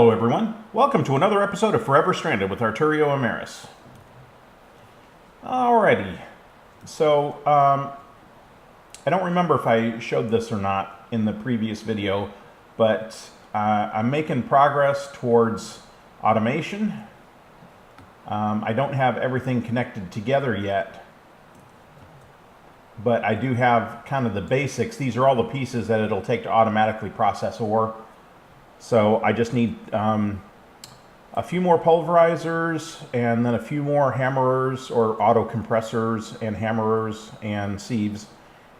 Hello everyone, welcome to another episode of Forever Stranded with Arturio Emerys. Alrighty, so I don't remember if I showed this or not in the previous video, but I'm making progress towards automation. I don't have everything connected together yet, but I do have kind of the basics. These are all the pieces that it'll take to automatically process ore. So I just need a few more pulverizers and then a few more hammerers or auto compressors and hammerers and sieves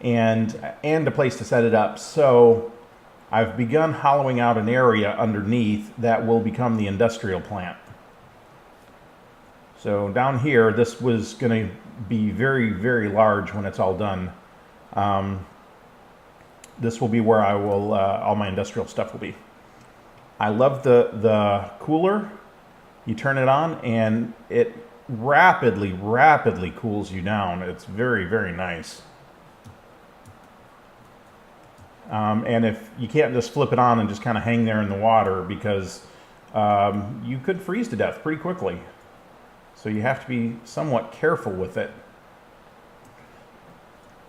and a place to set it up. So I've begun hollowing out an area underneath that will become the industrial plant. So down here, this was going to be very, very large when it's all done. This will be where I will, all my industrial stuff will be. I love the cooler. You turn it on and it rapidly cools you down. It's very, very nice. And if you can't just flip it on and just kind of hang there in the water, because you could freeze to death pretty quickly. So you have to be somewhat careful with it.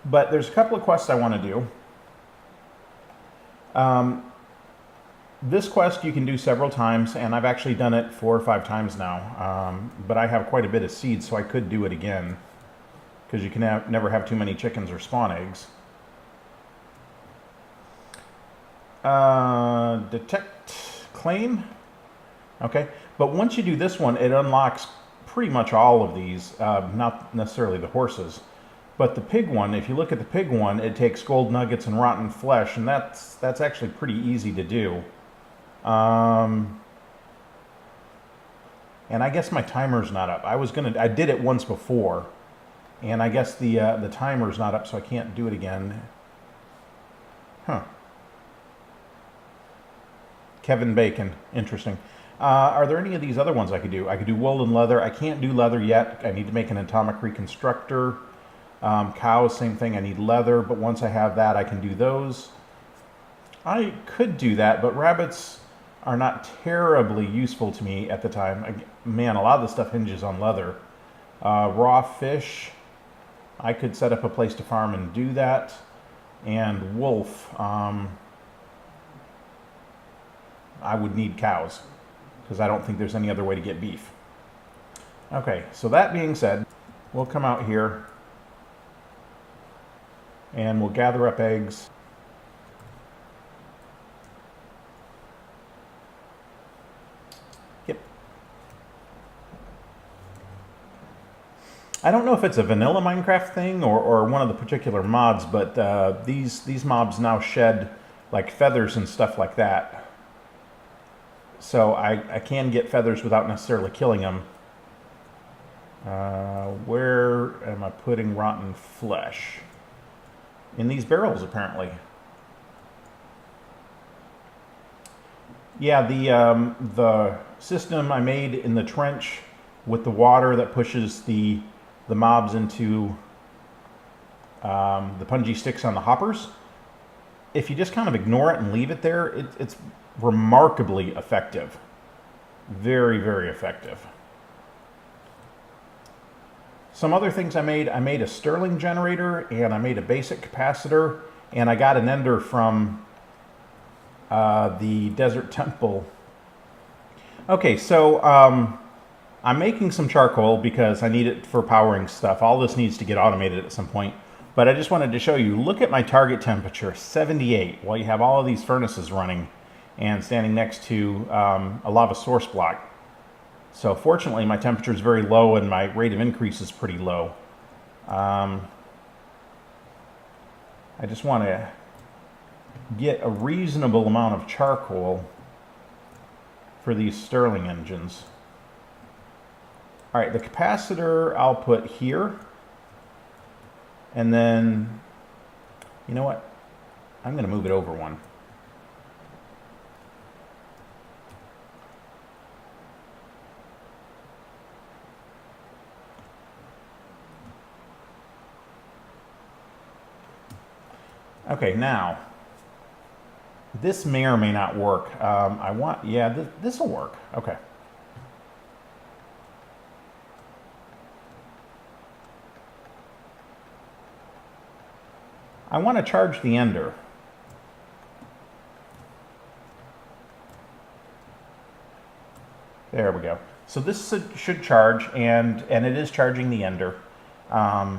But there's a couple of quests I want to do. This quest you can do several times, and I've actually done it 4 or 5 times now. But I have quite a bit of seeds, so I could do it again, because you can never have too many chickens or spawn eggs. Detect claim. Okay, but once you do this one, it unlocks pretty much all of these, not necessarily the horses. But the pig one, if you look at the pig one, it takes gold nuggets and rotten flesh, and that's actually pretty easy to do. And I guess my timer's not up. I did it once before, and I guess the timer's not up, so I can't do it again. Huh. Kevin Bacon, interesting. Are there any of these other ones I could do? I could do wool and leather. I can't do leather yet. I need to make an atomic reconstructor. Cows, same thing. I need leather, but once I have that, I can do those. I could do that, but rabbits are not terribly useful to me at the time. Man, a lot of the stuff hinges on leather. Raw fish, I could set up a place to farm and do that. And wolf, I would need cows, because I don't think there's any other way to get beef. Okay, so that being said, we'll come out here and we'll gather up eggs. Yep. I don't know if it's a vanilla Minecraft thing or one of the particular mods, but these mobs now shed like feathers and stuff like that. So I can get feathers without necessarily killing them. Where am I putting rotten flesh? In these barrels, apparently. Yeah, the system I made in the trench with the water that pushes the mobs into the punji sticks on the hoppers. If you just kind of ignore it and leave it there, it's remarkably effective. Very, very effective. Some other things I made a Stirling generator, and I made a basic capacitor, and I got an ender from the Desert Temple. Okay, so I'm making some charcoal because I need it for powering stuff. All this needs to get automated at some point. But I just wanted to show you, look at my target temperature, 78, while you have all of these furnaces running and standing next to a lava source block. So fortunately, my temperature is very low and my rate of increase is pretty low. I just want to get a reasonable amount of charcoal for these Stirling engines. All right, the capacitor I'll put here. And then, you know what? I'm going to move it over one. Okay, now, This may or may not work. Yeah, this will work. Okay. I want to charge the ender. There we go. So this should charge, and it is charging the ender. Yeah,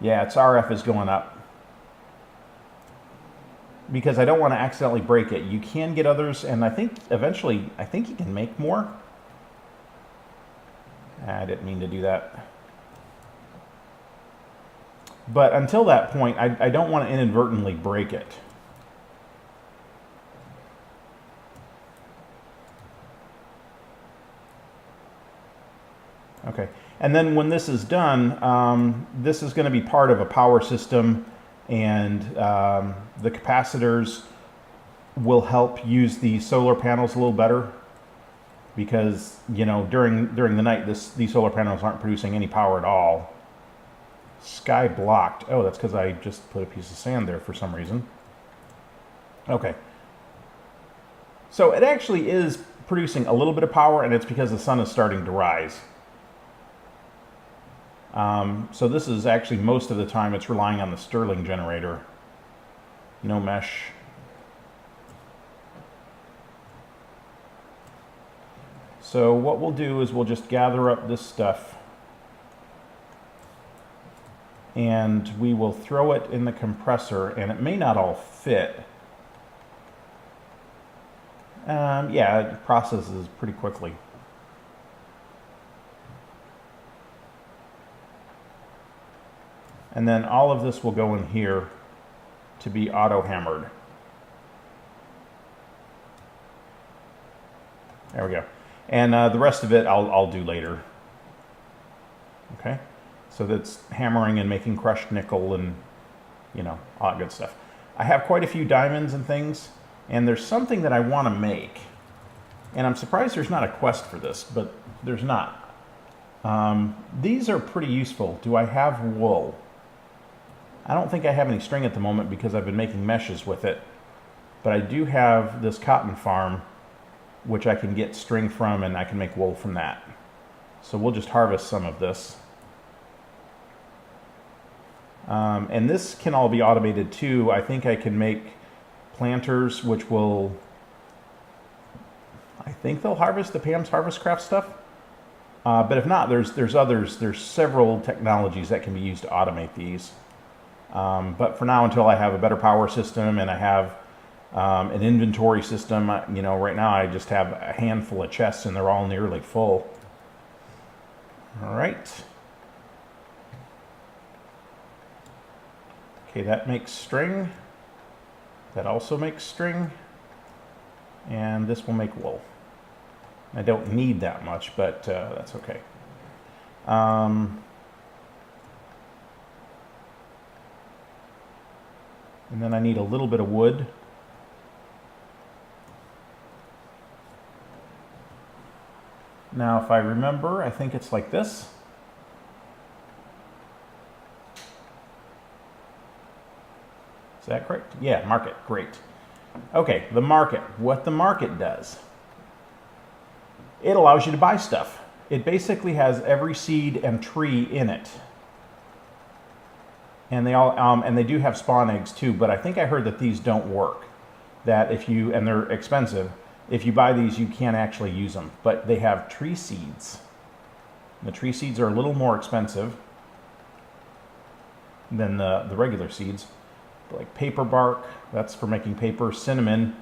its RF is going up. Because I don't want to accidentally break it. You can get others, and I think eventually, I think you can make more. I didn't mean to do that. But until that point, I don't want to inadvertently break it. Okay, and then when this is done, this is going to be part of a power system, and the capacitors will help use the solar panels a little better, because, you know, during the night, these solar panels aren't producing any power at all. Sky blocked. Oh, that's because I just put a piece of sand there for some reason. Okay. So it actually is producing a little bit of power, and it's because the sun is starting to rise. So this is actually, most of the time, it's relying on the Stirling generator. No mesh. So what we'll do is we'll just gather up this stuff, and we will throw it in the compressor, and it may not all fit. Yeah, it processes pretty quickly. And then all of this will go in here to be auto-hammered. There we go. And the rest of it I'll do later. Okay? So that's hammering and making crushed nickel and, you know, all that good stuff. I have quite a few diamonds and things, and there's something that I want to make. And I'm surprised there's not a quest for this, but there's not. These are pretty useful. Do I have wool? I don't think I have any string at the moment because I've been making meshes with it. But I do have this cotton farm, which I can get string from, and I can make wool from that. So we'll just harvest some of this. And this can all be automated too. I think I can make planters, which will, I think they'll harvest the Pam's Harvest Craft stuff. But if not, there's others. There's several technologies that can be used to automate these. But for now, until I have a better power system and I have an inventory system, you know, right now I just have a handful of chests and they're all nearly full. All right. Okay, that makes string. That also makes string. And this will make wool. I don't need that much, but that's okay. And then I need a little bit of wood. Now, if I remember, I think it's like this. Is that correct? Yeah, market, great. Okay, the market. What the market does, it allows you to buy stuff. It basically has every seed and tree in it. And they all, and they do have spawn eggs too, but I think I heard that these don't work. That if you, and they're expensive, if you buy these, you can't actually use them. But they have tree seeds. The tree seeds are a little more expensive than the regular seeds. Like paper bark, that's for making paper. Cinnamon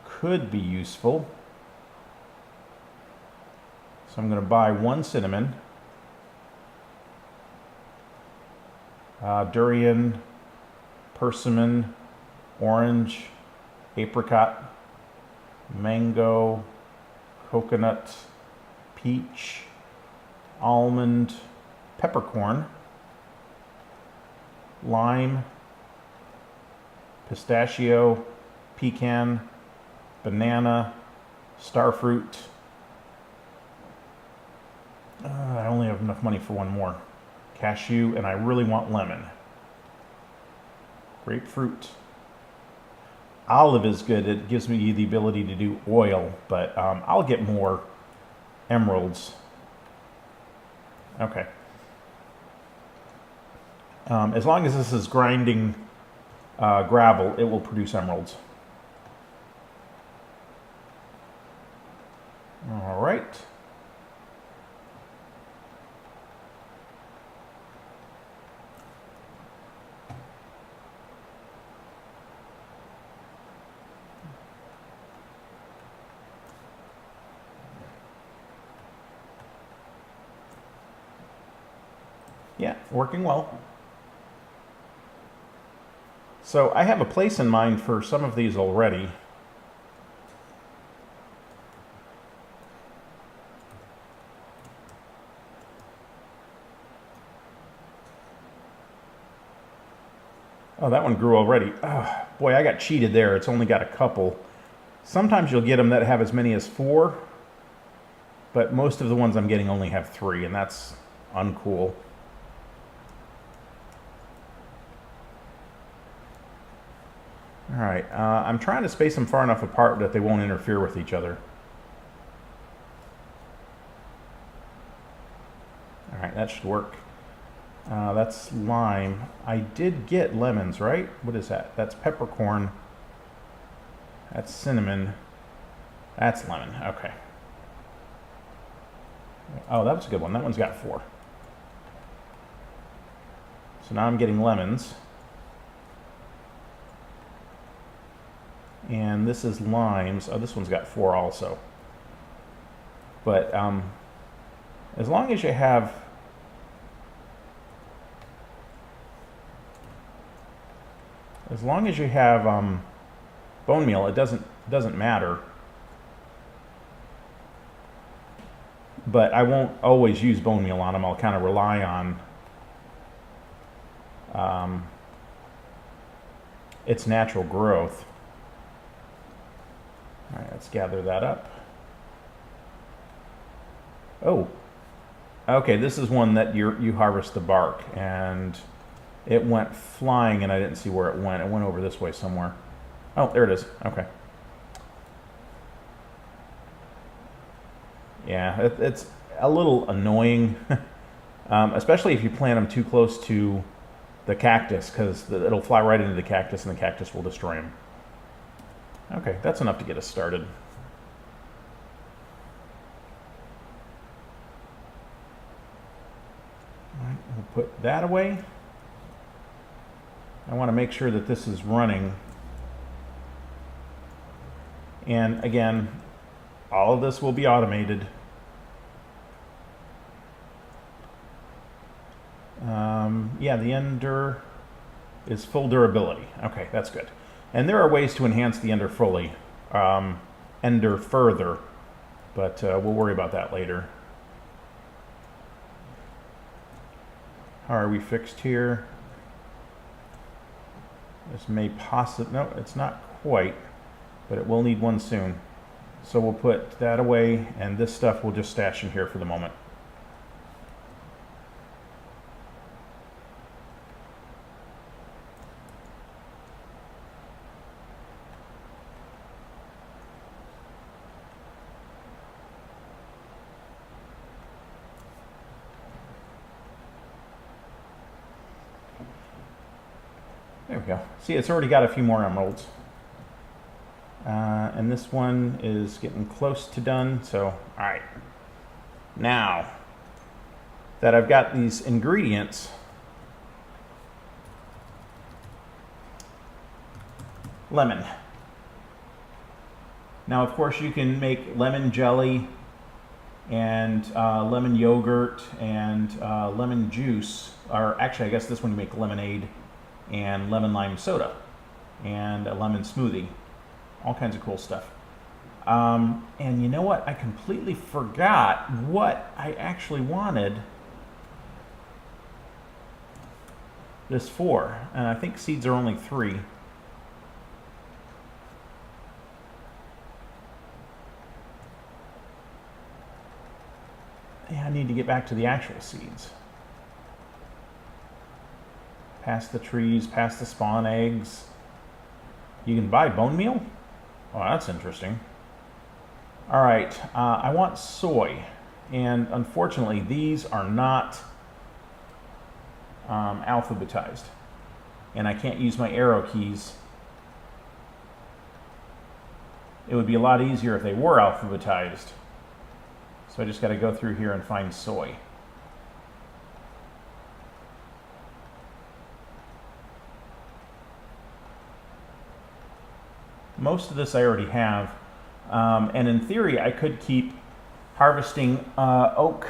could be useful. So I'm going to buy 1 cinnamon. Durian, persimmon, orange, apricot, mango, coconut, peach, almond, peppercorn, lime, pistachio, pecan, banana, starfruit. I only have enough money for one more. Cashew, and I really want lemon. Grapefruit. Olive is good. It gives me the ability to do oil, but I'll get more emeralds. Okay. As long as this is grinding gravel, it will produce emeralds. All right. Yeah, working well. So I have a place in mind for some of these already. Oh, that one grew already. Oh, boy, I got cheated there. It's only got a couple. Sometimes you'll get them that have as many as 4, but most of the ones I'm getting only have 3, and that's uncool. All right, I'm trying to space them far enough apart that they won't interfere with each other. All right, that should work. That's lime. I did get lemons, right? What is that? That's peppercorn. That's cinnamon. That's lemon. Okay. Oh, that was a good one. That one's got 4. So now I'm getting lemons. And this is limes. Oh, this one's got 4 also. But as long as you have bone meal, it doesn't matter. But I won't always use bone meal on them. I'll kind of rely on its natural growth. All right, let's gather that up. Oh, okay, this is one that you harvest the bark, and it went flying, and I didn't see where it went. It went over this way somewhere. Oh, there it is. Okay. Yeah, it's a little annoying, especially if you plant them too close to the cactus, because it'll fly right into the cactus, and the cactus will destroy them. Okay, that's enough to get us started. All right, we'll put that away. I want to make sure that this is running. And again, all of this will be automated. Yeah, the ender is full durability. Okay, that's good. And there are ways to enhance the ender fully, ender further, but we'll worry about that later. How are we fixed here? This may possibly, no, it's not quite, but it will need one soon. So we'll put that away, and this stuff we'll just stash in here for the moment. There we go. See, it's already got a few more emeralds. And this one is getting close to done. So, all right. Now that I've got these ingredients, lemon. Now, of course, you can make lemon jelly and lemon yogurt and lemon juice. Or actually, I guess this one you make lemonade and lemon lime soda and a lemon smoothie. All kinds of cool stuff. And you know what? I completely forgot what I actually wanted this for. And I think seeds are only 3. Yeah, I need to get back to the actual seeds. Past the trees, past the spawn eggs. You can buy bone meal? Oh, that's interesting. All right, I want soy. And unfortunately, these are not alphabetized. And I can't use my arrow keys. It would be a lot easier if they were alphabetized. So I just got to go through here and find soy. Most of this I already have. And in theory, I could keep harvesting oak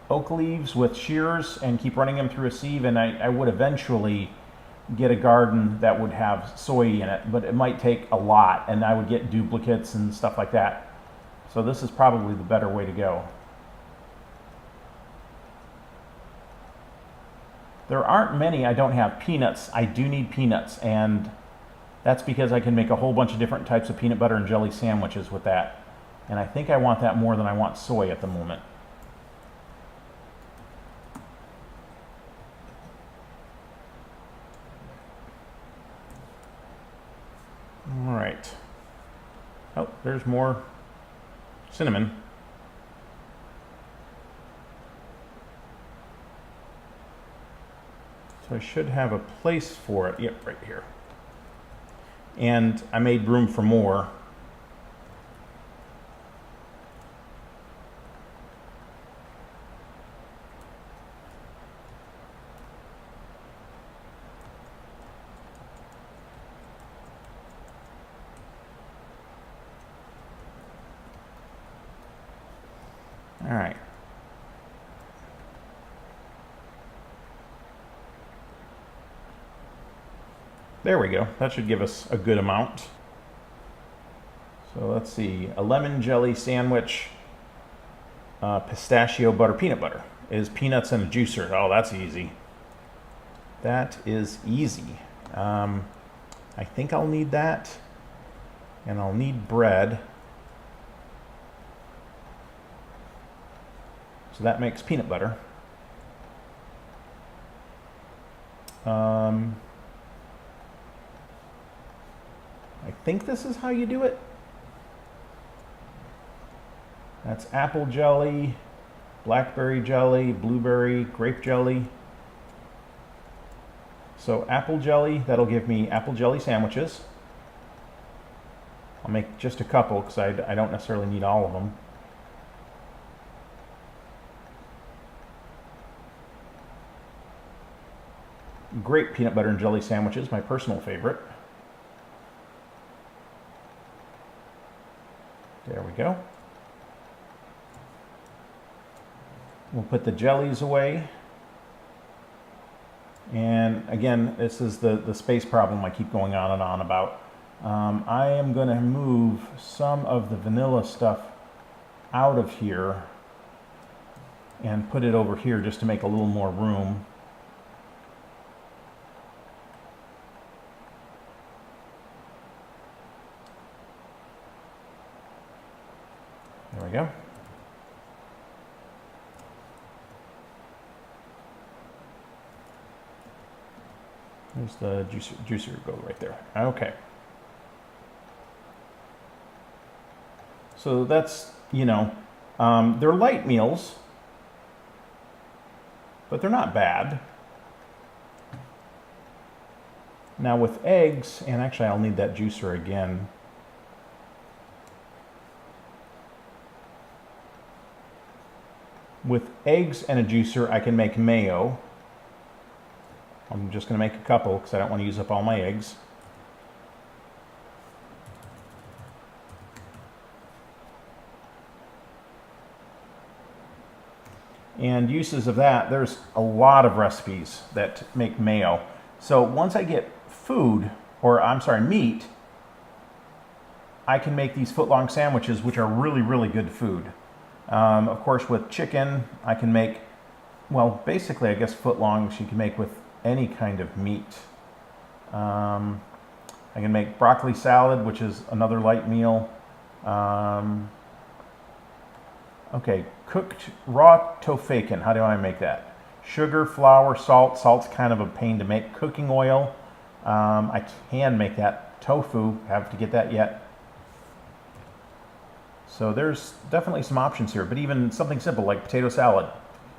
leaves with shears and keep running them through a sieve, and I would eventually get a garden that would have soy in it, but it might take a lot, and I would get duplicates and stuff like that. So this is probably the better way to go. There aren't many I don't have. Peanuts. I do need peanuts, and that's because I can make a whole bunch of different types of peanut butter and jelly sandwiches with that. And I think I want that more than I want soy at the moment. All right. Oh, there's more cinnamon. So I should have a place for it. Yep, right here. And I made room for more. All right. There we go. That should give us a good amount. So let's see. A lemon jelly sandwich, pistachio butter, peanut butter. Is peanuts and a juicer. Oh, that's easy. That is easy. I think I'll need that. And I'll need bread. So that makes peanut butter. I think this is how you do it. That's apple jelly, blackberry jelly, blueberry, grape jelly. So apple jelly, that'll give me apple jelly sandwiches. I'll make just a couple because I don't necessarily need all of them. Great peanut butter and jelly sandwiches, my personal favorite. There we go. We'll put the jellies away. And again, this is the space problem I keep going on and on about. I am going to move some of the vanilla stuff out of here and put it over here just to make a little more room. There we go. There's the juicer go right there. Okay. So that's, they're light meals, but they're not bad. Now with eggs, and actually I'll need that juicer again. With eggs and a juicer, I can make mayo. I'm just going to make a couple because I don't want to use up all my eggs. And uses of that, there's a lot of recipes that make mayo. So once I get meat, I can make these foot-long sandwiches, which are really, really good food. Of course, with chicken, I can make, well, basically, I guess foot-longs you can make with any kind of meat. I can make broccoli salad, which is another light meal. Okay, cooked raw tofaken. How do I make that? Sugar, flour, salt. Salt's kind of a pain to make. Cooking oil. I can make that. Tofu, have to get that yet. So there's definitely some options here, but even something simple like potato salad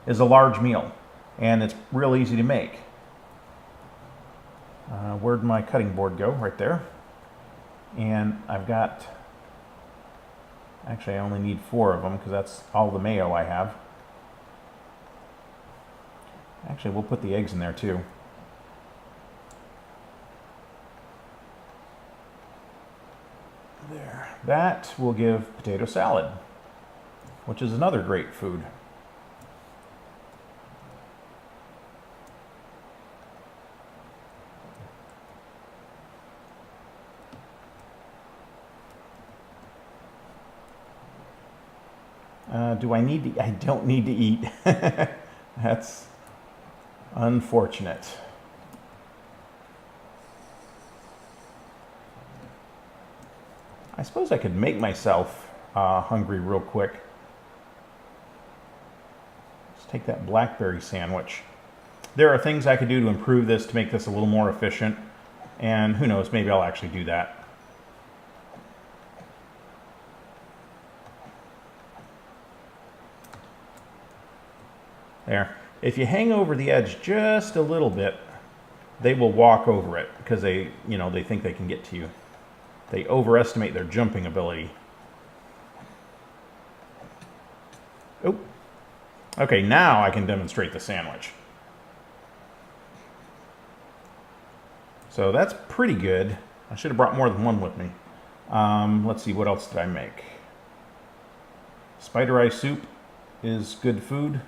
is a large meal, and it's real easy to make. Where'd my cutting board go? Right there. And I've got, actually I only need 4 of them because that's all the mayo I have. Actually, we'll put the eggs in there too. There. That will give potato salad, which is another great food. Do I need to? I don't need to eat. That's unfortunate. I suppose I could make myself hungry real quick. Let's take that blackberry sandwich. There are things I could do to improve this to make this a little more efficient, and who knows, maybe I'll actually do that. There. If you hang over the edge just a little bit, they will walk over it because they think they can get to you. They overestimate their jumping ability. Oh. Okay, now I can demonstrate the sandwich. So that's pretty good. I should have brought more than one with me. Let's see, what else did I make? Spider eye soup is good food.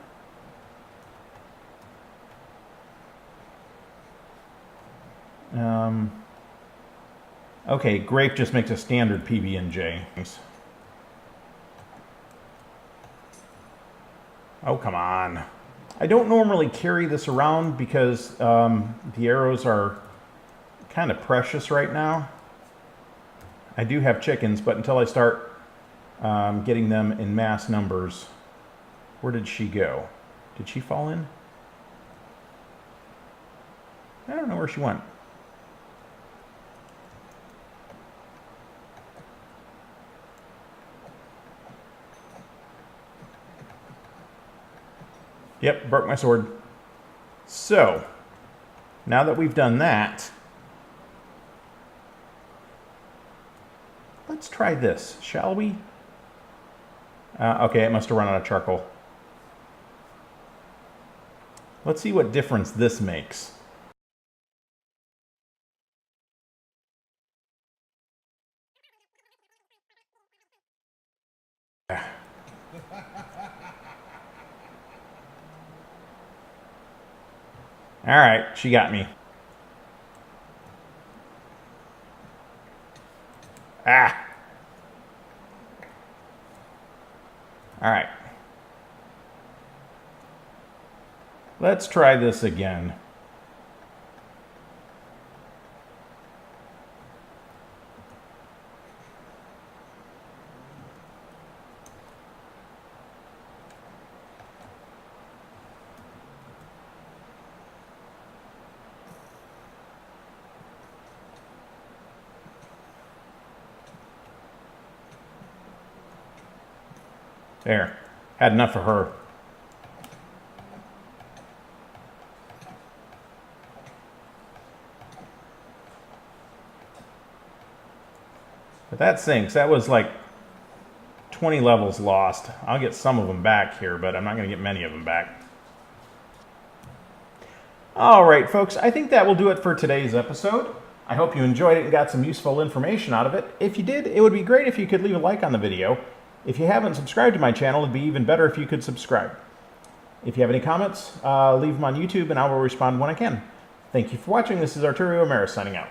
Okay, grape just makes a standard PB&J. Oh, come on. I don't normally carry this around because the arrows are kind of precious right now. I do have chickens, but until I start getting them in mass numbers. Where did she go? Did she fall in? I don't know where she went. Yep, broke my sword. So, now that we've done that, let's try this, shall we? Okay, it must have run out of charcoal. Let's see what difference this makes. All right, she got me. Ah. All right. Let's try this again. There, had enough of her. But that sinks. That was like 20 levels lost. I'll get some of them back here, but I'm not going to get many of them back. All right, folks, I think that will do it for today's episode. I hope you enjoyed it and got some useful information out of it. If you did, it would be great if you could leave a like on the video. If you haven't subscribed to my channel, it'd be even better if you could subscribe. If you have any comments, leave them on YouTube and I will respond when I can. Thank you for watching. This is Arturio Emerys signing out.